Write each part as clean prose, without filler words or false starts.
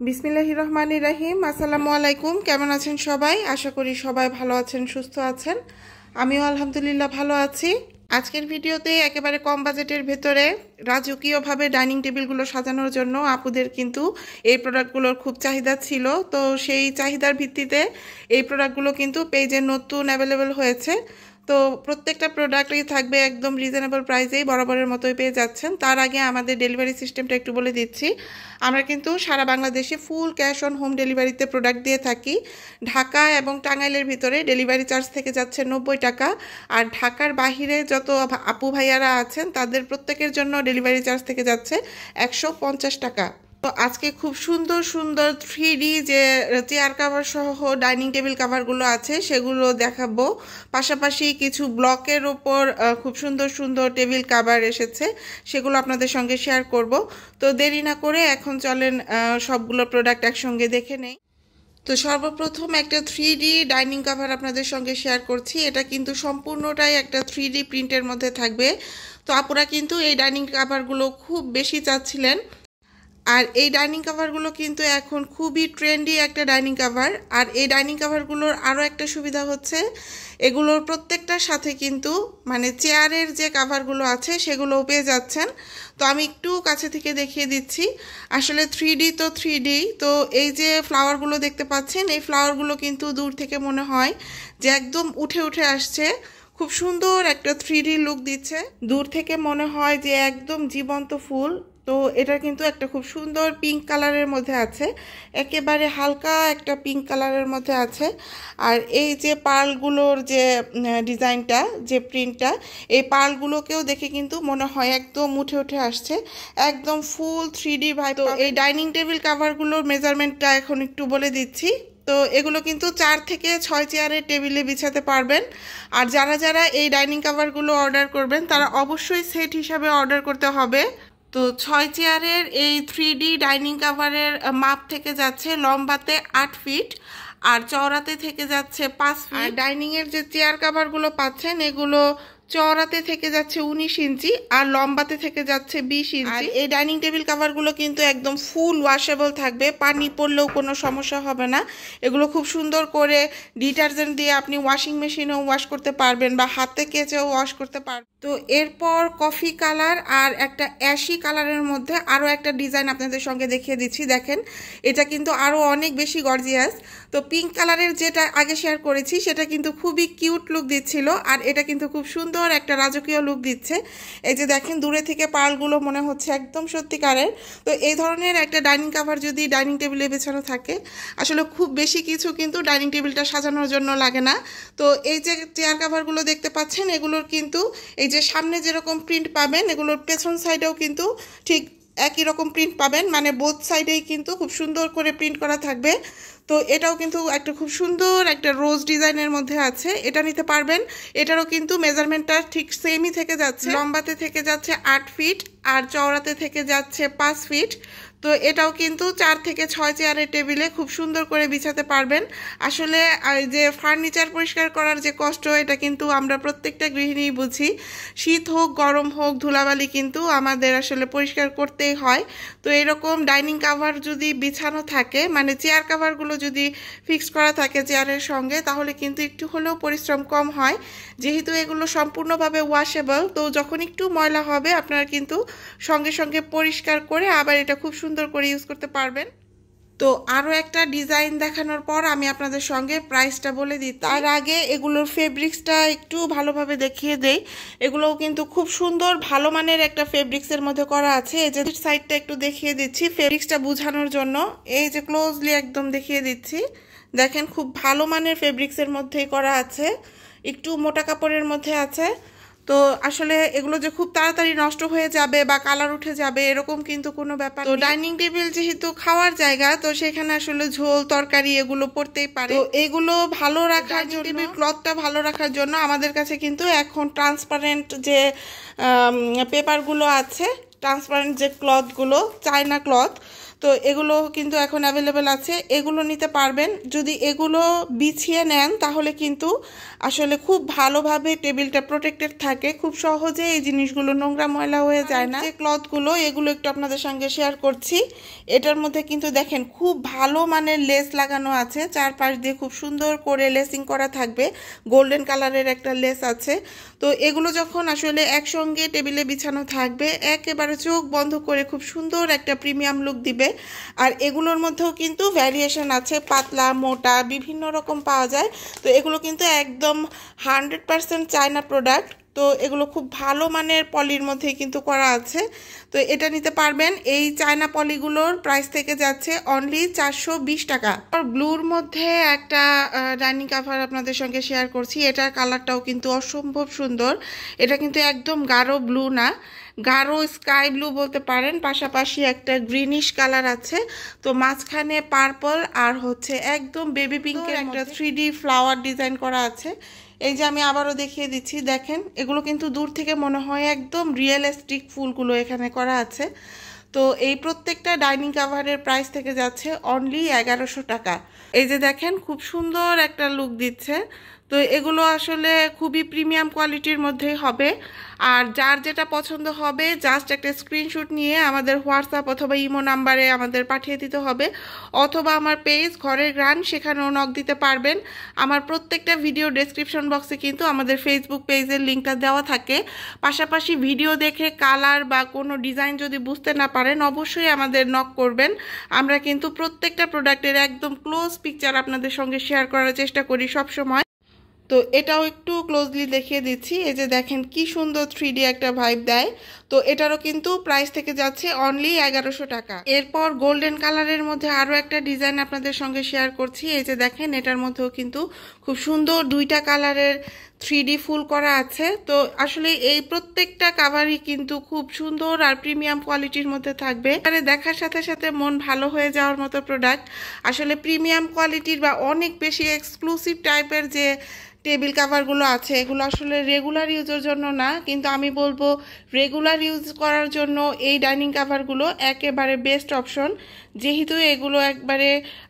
বিসমিল্লাহির রহমানির রহিম। আসসালামু আলাইকুম। কেমন আছেন সবাই? আশা করি সবাই ভালো আছেন, সুস্থ আছেন। আমিও আলহামদুলিল্লাহ ভালো আছি। আজকের ভিডিওতে একেবারে কম বাজেটের ভেতরে রাজকীয়ভাবে ডাইনিং টেবিলগুলো সাজানোর জন্য আপুদের কিন্তু এই প্রোডাক্টগুলোর খুব চাহিদা ছিল। তো সেই চাহিদার ভিত্তিতে এই প্রোডাক্টগুলো কিন্তু পেজে নতুন অ্যাভেলেবেল হয়েছে। তো প্রত্যেকটা প্রোডাক্টই থাকবে একদম রিজনেবল প্রাইসেই, বরাবরের মতোই পেয়ে যাচ্ছেন। তার আগে আমাদের ডেলিভারি সিস্টেমটা একটু বলে দিচ্ছি। আমরা কিন্তু সারা বাংলাদেশে ফুল ক্যাশ অন হোম ডেলিভারিতে প্রোডাক্ট দিয়ে থাকি। ঢাকা এবং টাঙ্গাইলের ভিতরে ডেলিভারি চার্জ থেকে যাচ্ছে 90 টাকা, আর ঢাকার বাহিরে যত আপু ভাইয়ারা আছেন তাদের প্রত্যেকের জন্য ডেলিভারি চার্জ থেকে যাচ্ছে 150 টাকা। তো আজকে খুব সুন্দর সুন্দর 3D যে চেয়ার কাভার সহ ডাইনিং টেবিল কাভারগুলো আছে সেগুলো দেখাবো। পাশাপাশি কিছু ব্লকের ওপর খুব সুন্দর সুন্দর টেবিল কাভার এসেছে, সেগুলো আপনাদের সঙ্গে শেয়ার করব। তো দেরি না করে এখন চলেন সবগুলো প্রোডাক্ট একসঙ্গে দেখে নেই। তো সর্বপ্রথম একটা 3D ডাইনিং কাভার আপনাদের সঙ্গে শেয়ার করছি। এটা কিন্তু সম্পূর্ণটাই একটা 3D প্রিন্টের মধ্যে থাকবে। তো আপুরা কিন্তু এই ডাইনিং কাভারগুলো খুব বেশি চাচ্ছিলেন, আর এই ডাইনিং কাভারগুলো কিন্তু এখন খুবই ট্রেন্ডি একটা ডাইনিং কাভার। আর এই ডাইনিং কাভারগুলোর আরও একটা সুবিধা হচ্ছে এগুলোর প্রত্যেকটার সাথে কিন্তু মানে চেয়ারের যে কাভারগুলো আছে সেগুলোও পেয়ে যাচ্ছেন। তো আমি একটু কাছে থেকে দেখিয়ে দিচ্ছি। আসলে 3D তো 3D। তো এই যে ফ্লাওয়ারগুলো দেখতে পাচ্ছেন, এই ফ্লাওয়ারগুলো কিন্তু দূর থেকে মনে হয় যে একদম উঠে উঠে আসছে, খুব সুন্দর একটা 3D লুক দিচ্ছে। দূর থেকে মনে হয় যে একদম জীবন্ত ফুল। তো এটা কিন্তু একটা খুব সুন্দর পিঙ্ক কালারের মধ্যে আছে, একেবারে হালকা একটা পিঙ্ক কালারের মধ্যে আছে। আর এই যে পার্লগুলোর যে ডিজাইনটা, যে প্রিন্টটা, এই পার্লগুলোকেও দেখে কিন্তু মনে হয় একদম উঠে উঠে আসছে, একদম ফুল 3D ভাই। তো এই ডাইনিং টেবিল কাভারগুলোর মেজারমেন্টটা এখন একটু বলে দিচ্ছি। তো এগুলো কিন্তু 4 থেকে 6 চেয়ারের টেবিলে বিছাতে পারবেন। আর যারা যারা এই ডাইনিং কাভারগুলো অর্ডার করবেন তারা অবশ্যই সেট হিসাবে অর্ডার করতে হবে। তো 6 চেয়ারের এই 3D ডাইনিং কাভারের মাপ থেকে যাচ্ছে লম্বাতে 8 ফিট আর চওড়াতে থেকে যাচ্ছে 5 ফিট। আর ডাইনিংয়ের যে চেয়ার কাভারগুলো পাচ্ছেন এগুলো চওড়াতে থেকে যাচ্ছে 19 ইঞ্চি আর লম্বাতে থেকে যাচ্ছে 20 ইঞ্চি। এই ডাইনিং টেবিল কাভারগুলো কিন্তু একদম ফুল ওয়াশেবল থাকবে, পানি পড়লেও কোনো সমস্যা হবে না। এগুলো খুব সুন্দর করে ডিটারজেন্ট দিয়ে আপনি ওয়াশিং মেশিনেও ওয়াশ করতে পারবেন বা হাতে কেচেও ওয়াশ করতে পারবেন। তো এরপর কফি কালার আর একটা অ্যাশি কালারের মধ্যে আরও একটা ডিজাইন আপনাদের সঙ্গে দেখিয়ে দিচ্ছি। দেখেন এটা কিন্তু আরও অনেক বেশি গর্জিয়াস। তো পিঙ্ক কালারের যেটা আগে শেয়ার করেছি সেটা কিন্তু খুবই কিউট লুক দিচ্ছিল, আর এটা কিন্তু খুব সুন্দর একটা রাজকীয় লুক দিচ্ছে। এই যে দেখেন দূরে থেকে পার্লগুলো মনে হচ্ছে একদম সত্যিকারের। তো এই ধরনের একটা ডাইনিং কাভার যদি ডাইনিং টেবিলে বেছানো থাকে, আসলে খুব বেশি কিছু কিন্তু ডাইনিং টেবিলটা সাজানোর জন্য লাগে না। তো এই যে চেয়ার কাভারগুলো দেখতে পাচ্ছেন এগুলোর কিন্তু এই যে সামনে যেরকম প্রিন্ট পাবেন এগুলোর পেছন সাইডেও কিন্তু ঠিক একই রকম প্রিন্ট পাবেন, মানে বোথ সাইডেই কিন্তু খুব সুন্দর করে প্রিন্ট করা থাকবে। তো এটাও কিন্তু একটা খুব সুন্দর একটা রোজ ডিজাইনের মধ্যে আছে, এটা নিতে পারবেন। এটারও কিন্তু মেজারমেন্টটা ঠিক সেমই থেকে যাচ্ছে, লম্বাতে থেকে যাচ্ছে 8 ফিট আর চওড়াতে থেকে যাচ্ছে 5 ফিট। তো এটাও কিন্তু 4 থেকে 6 চেয়ারের টেবিলে খুব সুন্দর করে বিছাতে পারবেন। আসলে যে ফার্নিচার পরিষ্কার করার যে কষ্ট, এটা কিন্তু আমরা প্রত্যেকটা গৃহিণী বুঝি। শীত হোক গরম হোক ধুলাবালি কিন্তু আমাদের আসলে পরিষ্কার করতেই হয়। তো এরকম ডাইনিং কাভার যদি বিছানো থাকে, মানে চেয়ার কাভারগুলো যদি ফিক্স করা থাকে চেয়ারের সঙ্গে, তাহলে কিন্তু একটু হলেও পরিশ্রম কম হয়। যেহেতু এগুলো সম্পূর্ণভাবে ওয়াশেবল, তো যখন একটু ময়লা হবে আপনারা কিন্তু সঙ্গে সঙ্গে পরিষ্কার করে আবার এটা খুব সুন্দর করে ইউজ করতে পারবেন। তো আরও একটা ডিজাইন দেখানোর পর আমি আপনাদের সঙ্গে প্রাইসটা বলে দিই। তার আগে এগুলোর ফেব্রিক্সটা একটু ভালোভাবে দেখিয়ে দেই। এগুলোও কিন্তু খুব সুন্দর ভালো মানের একটা ফেব্রিক্সের মধ্যে করা আছে। এই যে সাইডটা একটু দেখিয়ে দিচ্ছি ফেব্রিক্সটা বোঝানোর জন্য, এই যে ক্লোজলি একদম দেখিয়ে দিচ্ছি। দেখেন খুব ভালো মানের ফেব্রিক্সের মধ্যেই করা আছে, একটু মোটা কাপড়ের মধ্যে আছে। তো আসলে এগুলো যে খুব তাড়াতাড়ি নষ্ট হয়ে যাবে বা কালার উঠে যাবে এরকম কিন্তু কোনো ব্যাপার। তো ডাইনিং টেবিল যেহেতু খাওয়ার জায়গা, তো সেখানে আসলে ঝোল তরকারি এগুলো পড়তেই পারে। তো এগুলো ভালো রাখার জন্য, টেবিল ক্লথটা ভালো রাখার জন্য আমাদের কাছে কিন্তু এখন ট্রান্সপারেন্ট যে পেপারগুলো আছে, ট্রান্সপারেন্ট যে ক্লথগুলো, চায়না ক্লথ, তো এগুলো কিন্তু এখন অ্যাভেলেবেল আছে, এগুলো নিতে পারবেন। যদি এগুলো বিছিয়ে নেন তাহলে কিন্তু আসলে খুব ভালোভাবে টেবিলটা প্রোটেক্টেড থাকে, খুব সহজে এই জিনিসগুলো নোংরা ময়লা হয়ে যায় না। যে ক্লথগুলো এগুলো একটু আপনাদের সঙ্গে শেয়ার করছি। এটার মধ্যে কিন্তু দেখেন খুব ভালো মানের লেস লাগানো আছে, চারপাশ দিয়ে খুব সুন্দর করে লেসিং করা থাকবে, গোল্ডেন কালারের একটা লেস আছে। তো এগুলো যখন আসলে একসঙ্গে টেবিলে বিছানো থাকবে একেবারে চোখ বন্ধ করে খুব সুন্দর একটা প্রিমিয়াম লুক দিবে। আর এগুলোর মধ্যেও কিন্তু ভ্যারিয়েশন আছে, পাতলা মোটা বিভিন্ন রকম পাওয়া যায়। তো এগুলো কিন্তু একদম 100% চায়না প্রোডাক্ট। তো এগুলো খুব ভালো মানের পলির মধ্যে কিন্তু করা আছে। তো এটা নিতে পারবেন। এই চায়না পলিগুলোর প্রাইস থেকে যাচ্ছে অনলি 420 টাকা। আর ব্লুর মধ্যে একটা ডাইনিং কাভার আপনাদের সঙ্গে শেয়ার করছি। এটার কালারটাও কিন্তু অসম্ভব সুন্দর। এটা কিন্তু একদম গাঢ় ব্লু না, গাঢ় স্কাই ব্লু বলতে পারেন, পাশাপাশি একটা গ্রিনিশ কালার আছে। তো মাঝখানে পার্পল আর হচ্ছে একদম বেবি পিঙ্কের একটা 3D ফ্লাওয়ার ডিজাইন করা আছে। এই যে আমি আবারও দেখিয়ে দিচ্ছি, দেখেন এগুলো কিন্তু দূর থেকে মনে হয় একদম রিয়েলিস্টিক ফুলগুলো এখানে করা আছে। তো এই প্রত্যেকটা ডাইনিং কাভারের প্রাইস থেকে যাচ্ছে অনলি 1100 টাকা। এই যে দেখেন খুব সুন্দর একটা লুক দিচ্ছে। তো এগুলো আসলে খুবই প্রিমিয়াম কোয়ালিটির মধ্যেই হবে। আর যার যেটা পছন্দ হবে জাস্ট একটা স্ক্রিনশট নিয়ে আমাদের হোয়াটসঅ্যাপ অথবা ইমো নাম্বারে আমাদের পাঠিয়ে দিতে হবে, অথবা আমার পেজ ঘরের গ্রান সেখানেও নক দিতে পারবেন। আমার প্রত্যেকটা ভিডিও ডেসক্রিপশন বক্সে কিন্তু আমাদের ফেসবুক পেজের লিঙ্কটা দেওয়া থাকে। পাশাপাশি ভিডিও দেখে কালার বা কোনো ডিজাইন যদি বুঝতে না পারেন অবশ্যই আমাদের নক করবেন। আমরা কিন্তু প্রত্যেকটা প্রোডাক্টের একদম ক্লোজ পিকচার আপনাদের সঙ্গে শেয়ার করার চেষ্টা করি সব সময়। তো এটাও একটু ক্লোজলি দেখিয়ে দিচ্ছি। এই যে দেখেন কি সুন্দর 3D একটা ভাইব দেয়। তো এটারও কিন্তু প্রাইস থেকে যাচ্ছে অনলি 1100 টাকা। এরপর গোল্ডেন কালারের মধ্যে আরও একটা ডিজাইন আপনাদের সঙ্গে শেয়ার করছি। এই যে দেখেন এটার মধ্যেও কিন্তু খুব সুন্দর দুইটা কালারের 3D ফুল করা আছে। তো আসলে এই প্রত্যেকটা কাভারই কিন্তু খুব সুন্দর আর প্রিমিয়াম কোয়ালিটির মধ্যে থাকবে। আরে দেখার সাথে সাথে মন ভালো হয়ে যাওয়ার মতো প্রোডাক্ট। আসলে প্রিমিয়াম কোয়ালিটির বা অনেক বেশি এক্সক্লুসিভ টাইপের যে টেবিল কাভারগুলো আছে এগুলো আসলে রেগুলার ইউজের জন্য না, কিন্তু আমি বলবো রেগুলার ইউজ করার জন্য এই ডাইনিং কাভারগুলো একেবারে বেস্ট অপশন। যেহেতু এগুলো একবারে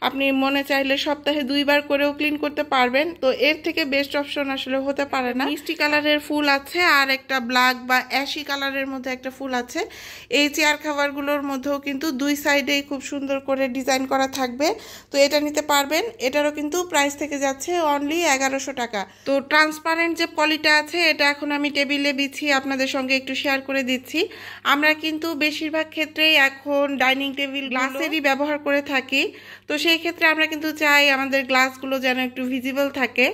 আপনি মনে চাইলে সপ্তাহে 2 বার করেও ক্লিন করতে পারবেন। তো এর থেকে বেস্ট অপশন আসলে হতে পারে না। মিষ্টি কালারের ফুল আছে আর একটা ব্ল্যাক বা অ্যাশি কালারের মধ্যে একটা ফুল আছে। এই চেয়ার কাভারগুলোর মধ্যেও কিন্তু দুই সাইডেই খুব সুন্দর করে ডিজাইন করা থাকবে। তো এটা নিতে পারবেন। এটারও কিন্তু প্রাইস থেকে যাচ্ছে অনলি 1100 টাকা। তো ট্রান্সপারেন্ট যে পলিটা আছে এটা এখন আমি টেবিলে বিছিয়ে আপনাদের সঙ্গে একটু শেয়ার করে দিচ্ছি। আমরা কিন্তু বেশিরভাগ ক্ষেত্রেই এখন ডাইনিং টেবিল গ্লাসেরই ব্যবহার করে থাকি। তো সেই ক্ষেত্রে আমরা কিন্তু চাই আমাদের গ্লাসগুলো যেন একটু ভিজিবল থাকে।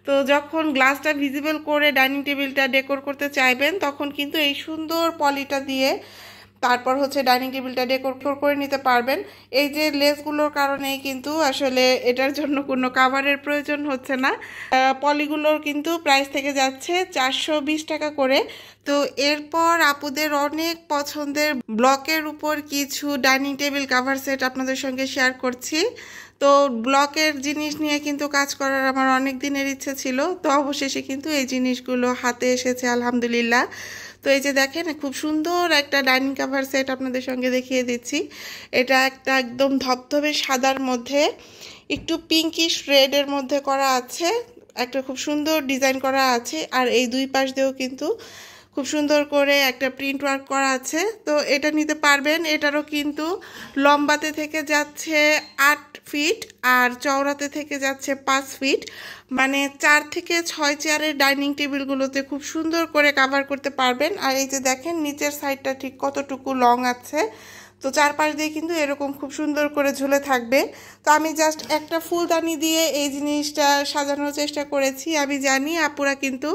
তো যখন গ্লাসটা ভিজিবল করে ডাইনিং টেবিলটা ডেকোর করতে চাইবেন তখন কিন্তু এই সুন্দর পলিটা দিয়ে তারপর হচ্ছে ডাইনিং টেবিলটা ডেকোর করে নিতে পারবেন। এই যে লেসগুলোর কারণেই কিন্তু আসলে এটার জন্য কোনো কাভারের প্রয়োজন হচ্ছে না। পলিগুলোর কিন্তু প্রাইস থেকে যাচ্ছে 420 টাকা করে। তো এরপর আপুদের অনেক পছন্দের ব্লকের উপর কিছু ডাইনিং টেবিল কাভার সেট আপনাদের সঙ্গে শেয়ার করছি। তো ব্লকের জিনিস নিয়ে কিন্তু কাজ করার আমার অনেক দিনের ইচ্ছে ছিল। তো অবশেষে কিন্তু এই জিনিসগুলো হাতে এসেছে আলহামদুলিল্লাহ। তো এই যে দেখেন খুব সুন্দর একটা ডাইনিং কাভার সেট আপনাদের সঙ্গে দেখিয়ে দিচ্ছি। এটা একটা একদম ধবধবে সাদার মধ্যে একটু পিঙ্কিশ রেডের মধ্যে করা আছে, একটা খুব সুন্দর ডিজাইন করা আছে। আর এই দুই পাশ দিয়েও কিন্তু খুব সুন্দর করে একটা প্রিন্ট ওয়ার্ক করা আছে। তো এটা নিতে পারবেন। এটারও কিন্তু লম্বাতে থেকে যাচ্ছে 8 ফিট আর চওড়াতে থেকে যাচ্ছে 5 ফিট, মানে 4 থেকে 6 চেয়ারের ডাইনিং টেবিলগুলোতে খুব সুন্দর করে কাভার করতে পারবেন। আর এই যে দেখেন নিচের সাইডটা ঠিক কতটুকু লং আছে। তো চারপাশ দিয়ে কিন্তু এরকম খুব সুন্দর করে ঝুলে থাকবে। তো আমি জাস্ট একটা ফুলদানি দিয়ে এই জিনিসটা সাজানোর চেষ্টা করেছি। আমি জানি আপুরা কিন্তু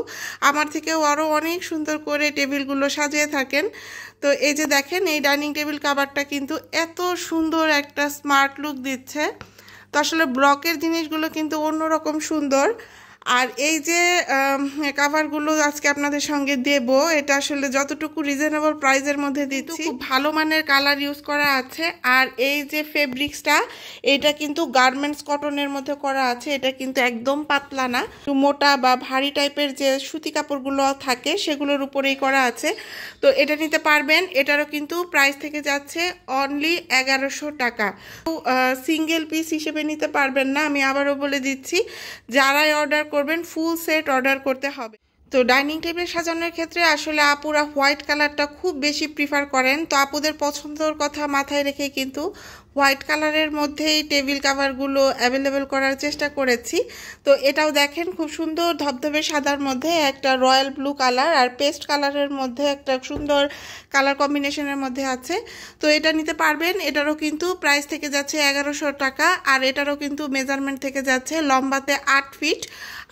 আমার থেকেও আরও অনেক সুন্দর করে টেবিলগুলো সাজিয়ে থাকেন। তো এই যে দেখেন এই ডাইনিং টেবিল কাভারটা কিন্তু এত সুন্দর একটা স্মার্ট লুক দিচ্ছে। তো আসলে ব্লকের জিনিসগুলো কিন্তু অন্যরকম সুন্দর। আর এই যে কাভারগুলো আজকে আপনাদের সঙ্গে দেব, এটা আসলে যতটুকু রিজনেবল প্রাইসের মধ্যে দিচ্ছি, খুব ভালো মানের কালার ইউজ করা আছে। আর এই যে ফেব্রিক্সটা, এটা কিন্তু গার্মেন্টস কটনের মধ্যে করা আছে, এটা কিন্তু একদম পাতলা না, মোটা বা ভারী টাইপের যে সুতি কাপড়গুলো থাকে সেগুলোর উপরেই করা আছে। তো এটা নিতে পারবেন। এটারও কিন্তু প্রাইস থেকে যাচ্ছে অনলি 1100 টাকা। সিঙ্গেল পিস হিসেবে নিতে পারবেন না, আমি আবারও বলে দিচ্ছি, যারাই অর্ডার করবেন ফুল সেট অর্ডার করতে হবে। তো ডাইনিং টেবিল সাজানোর ক্ষেত্রে আসলে আপুরা হোয়াইট কালারটা খুব বেশি প্রিফার করেন। তো আপুদের পছন্দের কথা মাথায় রেখে কিন্তু হোয়াইট কালারের মধ্যেই টেবিল কাভারগুলো অ্যাভেলেবেল করার চেষ্টা করেছি। তো এটাও দেখেন খুব সুন্দর ধবধবে সাদার মধ্যে একটা রয়্যাল ব্লু কালার আর পেস্ট কালারের মধ্যে একটা সুন্দর কালার কম্বিনেশনের মধ্যে আছে। তো এটা নিতে পারবেন। এটারও কিন্তু প্রাইস থেকে যাচ্ছে 1100 টাকা। আর এটারও কিন্তু মেজারমেন্ট থেকে যাচ্ছে লম্বাতে 8 ফিট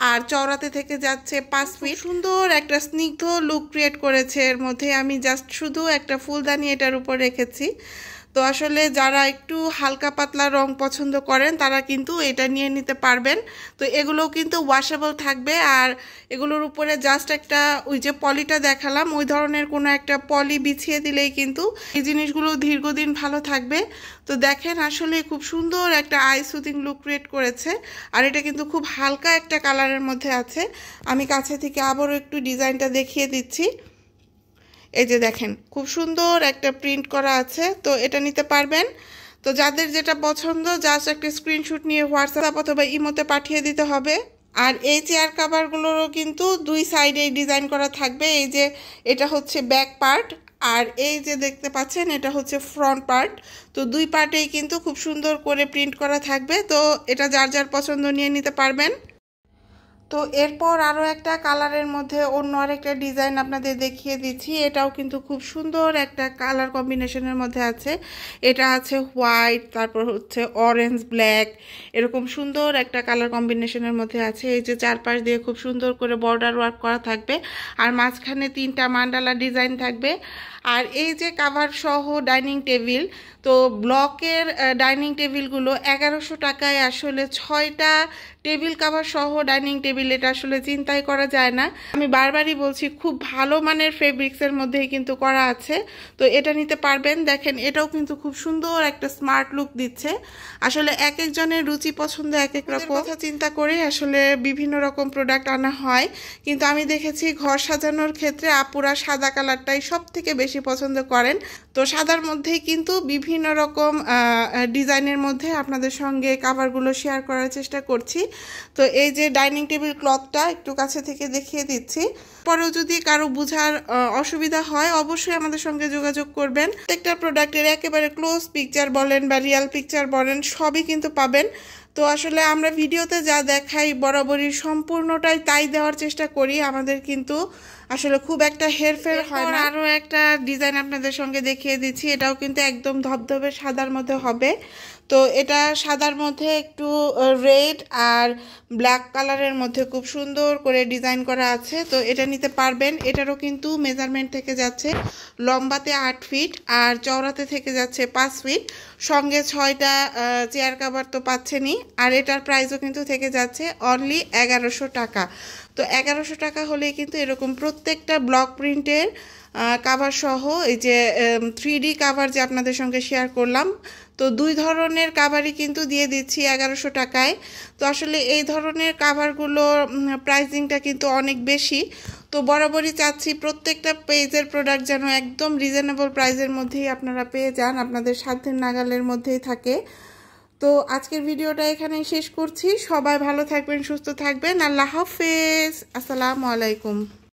আর চওড়াতে থেকে যাচ্ছে 5 ফিট। সুন্দর একটা স্নিগ্ধ লুক ক্রিয়েট করেছে এর মধ্যে। আমি জাস্ট শুধু একটা ফুলদানি এটার উপর রেখেছি। তো আসলে যারা একটু হালকা পাতলা রং পছন্দ করেন তারা কিন্তু এটা নিয়ে নিতে পারবেন। তো এগুলোও কিন্তু ওয়াশেবল থাকবে। আর এগুলোর উপরে জাস্ট একটা ওই যে পলিটা দেখালাম, ওই ধরনের কোনো একটা পলি বিছিয়ে দিলেই কিন্তু এই জিনিসগুলো দীর্ঘদিন ভালো থাকবে। তো দেখেন আসলে খুব সুন্দর একটা আই সুদিং লুক ক্রিয়েট করেছে। আর এটা কিন্তু খুব হালকা একটা কালারের মধ্যে আছে। আমি কাছে থেকে আবারও একটু ডিজাইনটা দেখিয়ে দিচ্ছি। এই যে দেখেন খুব সুন্দর একটা প্রিন্ট করা আছে। তো এটা নিতে পারবেন। তো যাদের যেটা পছন্দ জাস্ট একটা স্ক্রিনশট নিয়ে হোয়াটসঅ্যাপ অথবা ইমোতে পাঠিয়ে দিতে হবে। আর এই চেয়ার কাভারগুলোরও কিন্তু দুই সাইডে ডিজাইন করা থাকবে। এই যে এটা হচ্ছে ব্যাক পার্ট আর এই যে দেখতে পাচ্ছেন এটা হচ্ছে ফ্রন্ট পার্ট। তো দুই পার্টেই কিন্তু খুব সুন্দর করে প্রিন্ট করা থাকবে। তো এটা যার যার পছন্দ নিয়ে নিতে পারবেন। তো এরপর আরও একটা কালারের মধ্যে অন্য আরেকটা ডিজাইন আপনাদের দেখিয়ে দিচ্ছি। এটাও কিন্তু খুব সুন্দর একটা কালার কম্বিনেশনের মধ্যে আছে। এটা আছে হোয়াইট, তারপর হচ্ছে অরেঞ্জ ব্ল্যাক, এরকম সুন্দর একটা কালার কম্বিনেশনের মধ্যে আছে। এই যে চারপাশ দিয়ে খুব সুন্দর করে বর্ডার ওয়ার্ক করা থাকবে আর মাঝখানে 3টা মান্ডালা ডিজাইন থাকবে। আর এই যে কাভার সহ ডাইনিং টেবিল, তো ব্লকের ডাইনিং টেবিলগুলো 1100 টাকায় আসলে 6টা টেবিল কাভার সহ ডাইনিং টেবিল, এটা আসলে চিন্তাই করা যায় না। আমি বারবারই বলছি খুব ভালো মানের ফেব্রিক্সের মধ্যেই কিন্তু করা আছে। তো এটা নিতে পারবেন। দেখেন এটাও কিন্তু খুব সুন্দর একটা স্মার্ট লুক দিচ্ছে। আসলে এক একজনের রুচি পছন্দ এক এক রকম, কথা চিন্তা করে আসলে বিভিন্ন রকম প্রোডাক্ট আনা হয়। কিন্তু আমি দেখেছি ঘর সাজানোর ক্ষেত্রে আপুরা সাদা কালারটাই সব থেকে বেশি পছন্দ করেন। তো সাদার মধ্যেই কিন্তু বিভিন্ন রকম ডিজাইনের মধ্যে আপনাদের সঙ্গে কাভারগুলো শেয়ার করার চেষ্টা করছি। তো এই যে ডাইনিং টেবিল ক্লথটা একটু কাছে থেকে দেখিয়ে দিচ্ছি। পরেও যদি কারো বোঝার অসুবিধা হয় অবশ্যই আমাদের সঙ্গে যোগাযোগ করবেন। প্রত্যেকটা প্রোডাক্টের একেবারে ক্লোজ পিকচার বলেন বা রিয়াল পিকচার বলেন সবই কিন্তু পাবেন। তো আসলে আমরা ভিডিওতে যা দেখাই বরাবরই সম্পূর্ণটাই তাই দেওয়ার চেষ্টা করি। আমাদের কিন্তু আসলে খুব একটা হেরফের হয় না। আরও একটা ডিজাইন আপনাদের সঙ্গে দেখিয়ে দিচ্ছি। এটাও কিন্তু একদম ধবধবে সাদার মধ্যে হবে। তো এটা সাদার মধ্যে একটু রেড আর ব্ল্যাক কালারের মধ্যে খুব সুন্দর করে ডিজাইন করা আছে। তো এটা নিতে পারবেন। এটারও কিন্তু মেজারমেন্ট থেকে যাচ্ছে লম্বাতে 8 ফিট আর চওড়াতে থেকে যাচ্ছে 5 ফিট। সঙ্গে 6টা চেয়ার কাভার তো পাচ্ছেনই। আর এটার প্রাইসও কিন্তু থেকে যাচ্ছে অনলি 1100 টাকা। তো 1100 টাকা হলেই কিন্তু এরকম প্রত্যেকটা ব্লক প্রিন্টের কাভার সহ এই যে 3D কাভার যে আপনাদের সঙ্গে শেয়ার করলাম, তো দুই ধরনের কাভারই কিন্তু দিয়ে দিচ্ছি 1100 টাকায়। তো আসলে এই ধরনের কাভারগুলোর প্রাইসিংটা কিন্তু অনেক বেশি। তো বরাবরই চাচ্ছি প্রত্যেকটা পেজের প্রোডাক্ট যেন একদম রিজনেবল প্রাইসের মধ্যেই আপনারা পেয়ে যান, আপনাদের সাধ্যের নাগালের মধ্যেই থাকে। তো আজকের ভিডিওটা এখানেই শেষ করছি। সবাই ভালো থাকবেন, সুস্থ থাকবেন। আল্লাহ হাফেজ, আসসালামু আলাইকুম।